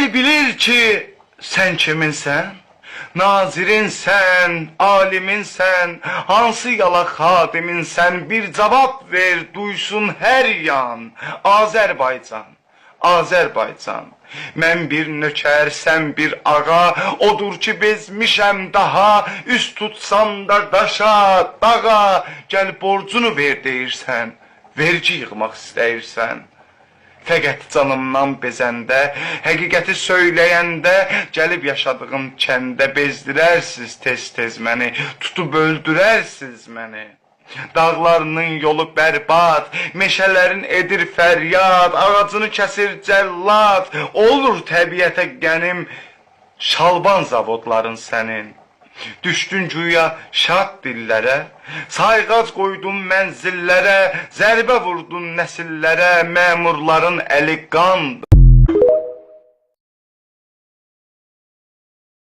El bilir ki sen kiminsən? Nazirinsən, aliminsən, hansı yala xadiminsən? Bir cavab ver, duysun hər yan. Azərbaycan, Azərbaycan. Mən bir nökər, sən bir ağa, odur ki bezmişəm daha. Üst tutsan da daşa, dağa, gəl borcunu ver deyirsən, vergi yığmaq istəyirsən. Fəqət canımdan bezəndə, həqiqəti söyləyəndə, gəlib yaşadığım kəndə bezdirərsiz tez-tez məni, tutub öldürərsiz məni. Dağlarının yolu bərbad, meşələrin edir fəryad, ağacını kəsir cəllad, olur təbiətə qənim, şalban zavodların sənin. Düşdün güya şad dillərə, sayğac qoydun mənzillərə, zərbə vurdun nəsillərə, məmurların əli qandır.